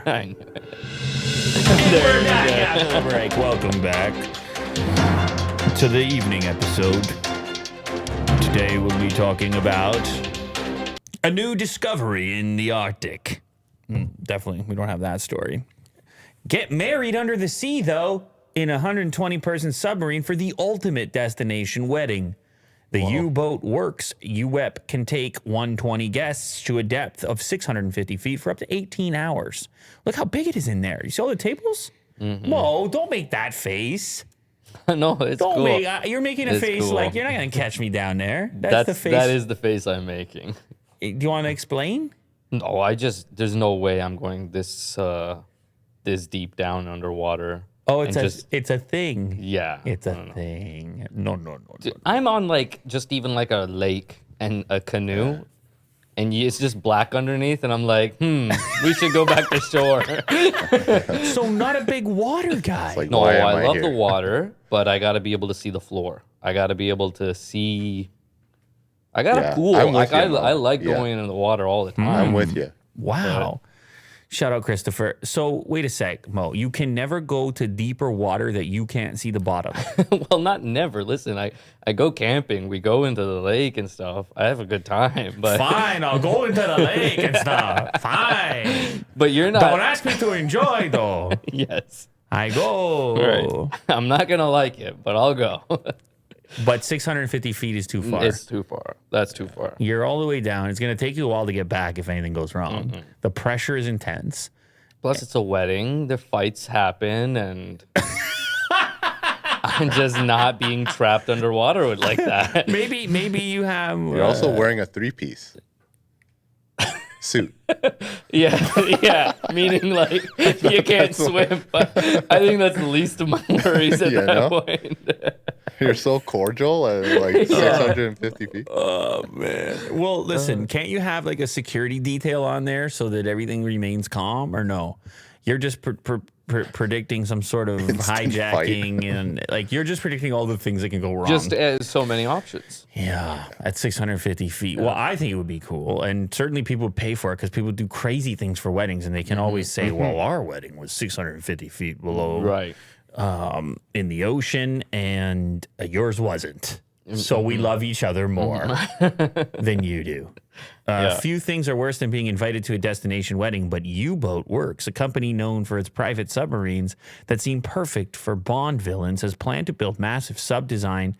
I know. We're back after the break. Welcome back to the evening episode. Today we'll be talking about a new discovery in the Arctic. Definitely, we don't have that story. Get married under the sea, though, in a 120-person submarine for the ultimate destination wedding. The U-Boat Works UWEP can take 120 guests to a depth of 650 feet for up to 18 hours. Look how big it is in there. You see all the tables? Mo, don't make that face. No, it's Don't cool. You're making a It's face cool. like you're not going to catch me down there. That's the face. That is the face I'm making. Do you want to explain? No, there's no way I'm going this deep down underwater. Oh, it's a thing. Yeah. It's a thing. No. I'm on just even like a lake and a canoe, and it's just black underneath, and I'm like, we should go back to shore. So not a big water guy. Like, No, why am I love here? the water, but I got to be able to see the floor. I got to be able to see. I got Yeah, a pool. I'm with you, Mo. I like Yeah. going into the water all the time. I'm with you. Wow. Shout out, Christopher. So wait a sec, Mo. You can never go to deeper water that you can't see the bottom. Well, not never. Listen, I go camping. We go into the lake and stuff. I have a good time. But Fine, I'll go into the lake and stuff. Fine. but you're not. Don't ask me to enjoy, though. Yes. I go. Right. I'm not gonna like it, but I'll go. But 650 feet is too far. It's too far. That's too far. You're all the way down. It's going to take you a while to get back if anything goes wrong. The pressure is intense. Plus, it's a wedding. The fights happen, and I'm just not being trapped underwater with like that. Maybe you have. You're also wearing a three-piece suit. Yeah. Meaning like you can't swim. But I think that's the least of my worries at Yeah, that no? point. You're so cordial at like 650 feet. Oh man. Well, listen. Can't you have like a security detail on there so that everything remains calm, or no? You're just predicting some sort of Instant hijacking, and like you're just predicting all the things that can go wrong. Just so many options. Yeah, at 650 feet. Well, I think it would be cool. And certainly people would pay for it because people do crazy things for weddings. And they can always say, well, our wedding was 650 feet below Right. in the ocean and yours wasn't. So we love each other more than you do. Few things are worse than being invited to a destination wedding, but U-Boat Works, a company known for its private submarines that seem perfect for Bond villains, has planned to build massive sub-design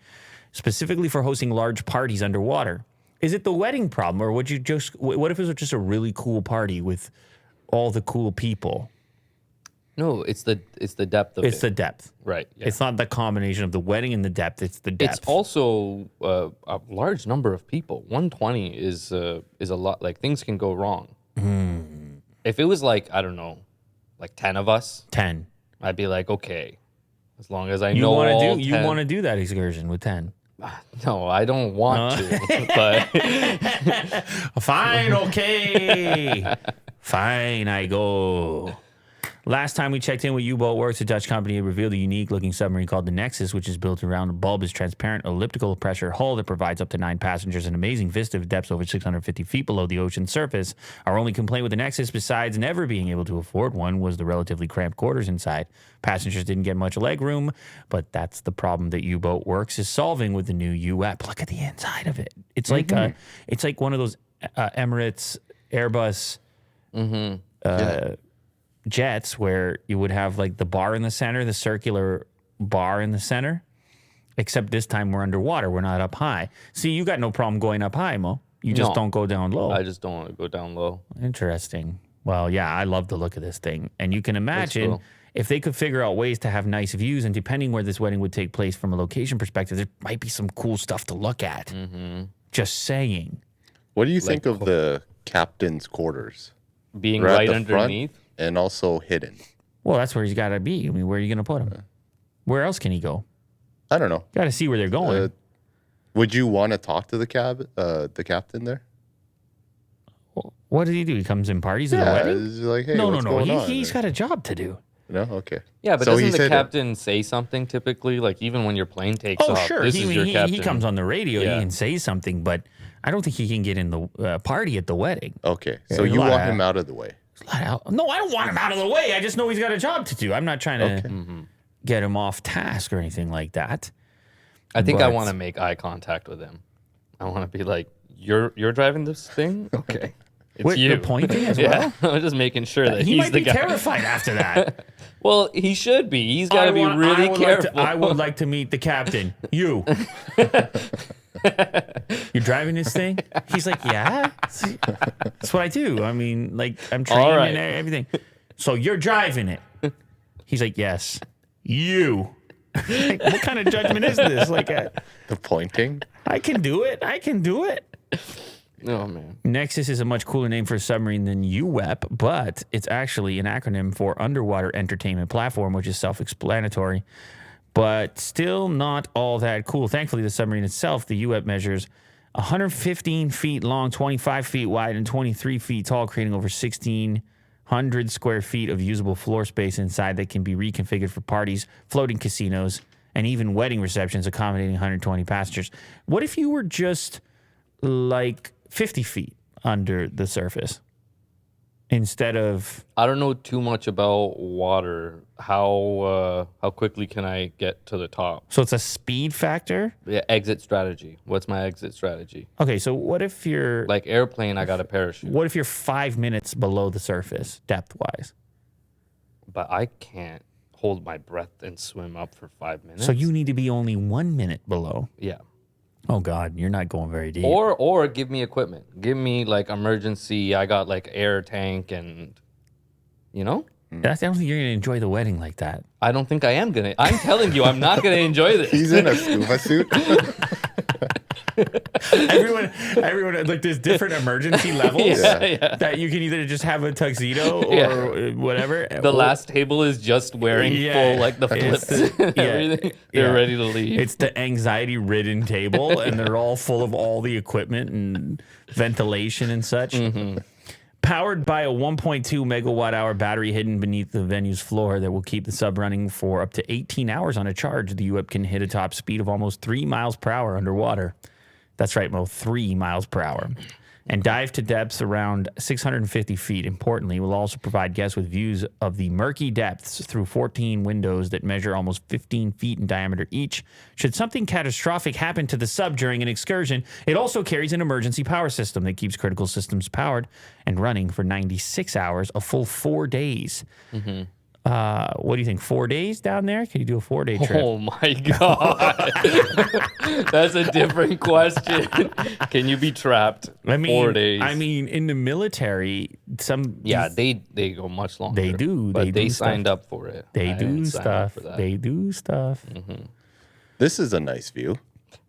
specifically for hosting large parties underwater. Is it the wedding problem, or what if it was just a really cool party with all the cool people? No, it's the depth of it. It's the depth. Right. Yeah. It's not the combination of the wedding and the depth. It's the depth. It's also a large number of people. 120 is a lot. Like things can go wrong. If it was like, I don't know, like 10 of us, 10. I'd be like, okay, as long as I You know want all to 10. you want to do that excursion with 10. No, I don't want to. But Fine, okay. Fine, I go. Last time we checked in with U-Boat Works, a Dutch company had revealed a unique-looking submarine called the Nexus, which is built around a bulbous, transparent, elliptical pressure hull that provides up to 9 passengers an amazing vista of depths over 650 feet below the ocean surface. Our only complaint with the Nexus, besides never being able to afford one, was the relatively cramped quarters inside. Passengers didn't get much leg room, but that's the problem that U-Boat Works is solving with the new UWEP. Look at the inside of it. It's like it's like one of those Emirates, Airbus. Jets where you would have like the bar in the center, the circular bar in the center, except this time we're underwater. We're not up high. See, you got no problem going up high, Mo. You just don't go down low. I just don't want to go down low. Interesting. Well, yeah, I love the look of this thing. And you can imagine cool. if they could figure out ways to have nice views, and depending where this wedding would take place from a location perspective, there might be some cool stuff to look at. Just saying. What do you think of the captain's quarters? Being They're at right the underneath. front and also hidden. Well, that's where he's got to be. I mean, where are you going to put him? Where else can he go? I don't know. Got to see where they're going. Would you want to talk to the captain there? What did he do? He comes in parties at the wedding? It's like, hey, No. what's going on? He's got a job to do. No, okay. Yeah, but So doesn't he's the hidden. captain say something typically? Like even when your plane takes Oh, off, sure. this is your captain. He comes on the radio. Yeah. He can say something, but I don't think he can get in the party at the wedding. Okay, Yeah, so there's a you lot want of- him out of the way. No, I don't want him out of the way. I just know he's got a job to do. I'm not trying to get him off task or anything like that. I think I want to make eye contact with him. I want to be like, you're driving this thing? Okay. It's you. The pointing as well? Yeah, I'm just making sure that he he's might the be guy. terrified after that. Well, he should be. He's got to be really careful. I would like to meet the captain. You. You're driving this thing? He's like, yeah. That's what I do. I mean, like, I'm training and everything. So you're driving it. He's like, yes. You. Like, what kind of judgment is this? Like, The pointing. I can do it. I can do it. Oh, man. Nexus is a much cooler name for a submarine than UWEP, but it's actually an acronym for Underwater Entertainment Platform, which is self-explanatory, but still not all that cool. Thankfully, the submarine itself, the UWEP, measures 115 feet long, 25 feet wide, and 23 feet tall, creating over 1,600 square feet of usable floor space inside that can be reconfigured for parties, floating casinos, and even wedding receptions accommodating 120 passengers. What if you were just like 50 feet under the surface instead of... I don't know too much about water. How quickly can I get to the top? So it's a speed factor? Yeah, exit strategy. What's my exit strategy? Okay, so what if you're... Like airplane, I got a parachute. What if you're 5 minutes below the surface, depth-wise? But I can't hold my breath and swim up for 5 minutes. So you need to be only 1 minute below. Yeah. Oh, God, you're not going very deep. Or give me equipment. Give me, like, emergency. I got, like, air tank and, you know? I don't think you're going to enjoy the wedding like that. I don't think I am going to. I'm telling you, I'm not going to enjoy this. He's in a scuba suit. Everyone, like, there's different emergency levels that you can either just have a tuxedo or whatever. The last table is just wearing full, like, the flips and everything. They're ready to leave. It's the anxiety-ridden table, and they're all full of all the equipment and ventilation and such. Powered by a 1.2 megawatt-hour battery hidden beneath the venue's floor that will keep the sub running for up to 18 hours on a charge, the UWEP can hit a top speed of almost 3 miles per hour underwater. That's right, Mo, 3 miles per hour. And dive to depths around 650 feet. Importantly, will also provide guests with views of the murky depths through 14 windows that measure almost 15 feet in diameter each. Should something catastrophic happen to the sub during an excursion, it also carries an emergency power system that keeps critical systems powered and running for 96 hours, a full 4 days. What do you think? 4 days down there? Can you do a 4-day trip? Oh my God. That's a different question. Can you be trapped 4 days? I mean, in the military, they go much longer. They do. But they stuff. signed up for it. They do stuff. They do stuff. This is a nice view.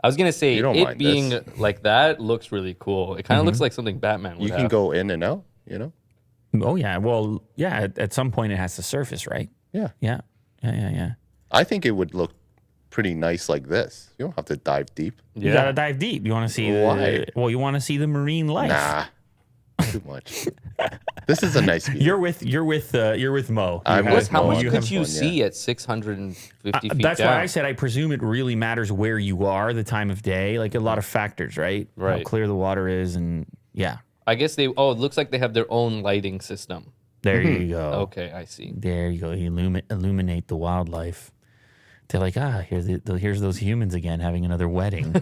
I was going to say, don't it mind being this. like that looks really cool. It kind of looks like something Batman would You have. can go in and out, you know? Oh, yeah. Well, yeah, at some point it has to surface, right? Yeah. Yeah. I think it would look pretty nice like this. You don't have to dive deep. You got to dive deep. You want to see Why? you want to see the marine life. Nah. Too much. This is a nice view. You're with Mo. I'm with How Mo much on could this you one, see at 650 feet That's down? why I said I presume it really matters where you are, the time of day, like a lot of factors, right? How Right. clear the water is, and yeah. I guess it looks like they have their own lighting system. There you go. Okay, I see. There you go. Illuminate the wildlife. They're like, here's those humans again having another wedding.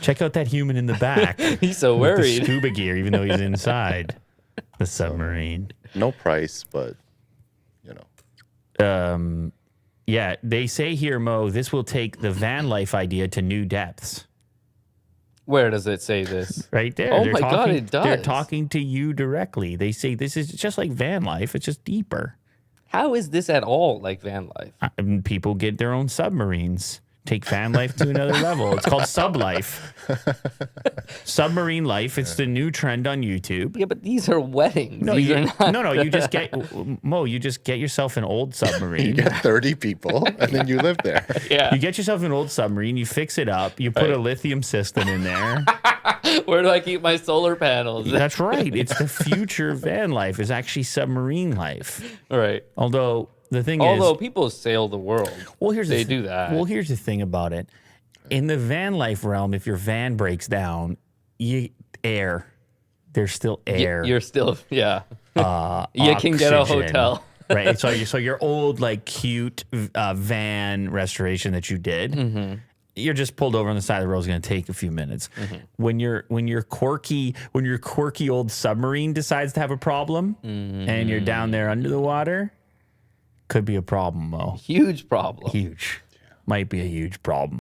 Check out that human in the back. He's so with the worried. scuba gear, even though he's inside the submarine. No price, but, you know. Yeah, they say here, Mo, this will take the van life idea to new depths. Where does it say this? Right there. Oh my God, it does. They're talking to you directly. They say this is just like van life. It's just deeper. How is this at all like van life? People get their own submarines. Take van life to another level. It's called sub life. Submarine life. It's the new trend on YouTube. Yeah, but these are weddings. No, these are not. no. You just get You just get yourself an old submarine. You get 30 people, and then you live there. Yeah. You get yourself an old submarine. You fix it up. You put a lithium system in there. Where do I keep my solar panels? That's right. It's the future van life. Is actually submarine life. All right. Although the thing Although is, people sail the world. well, here's they the do that. Well, here's the thing about it. In the van life realm, if your van breaks down, there's still air. You're still, yeah. You can get a oxygen. hotel. Right. So your old like cute van restoration that you did, you're just pulled over on the side of the road is going to take a few minutes. When your quirky old submarine decides to have a problem and you're down there under the water, could be a problem, Mo. Huge problem. Huge. Might be a huge problem.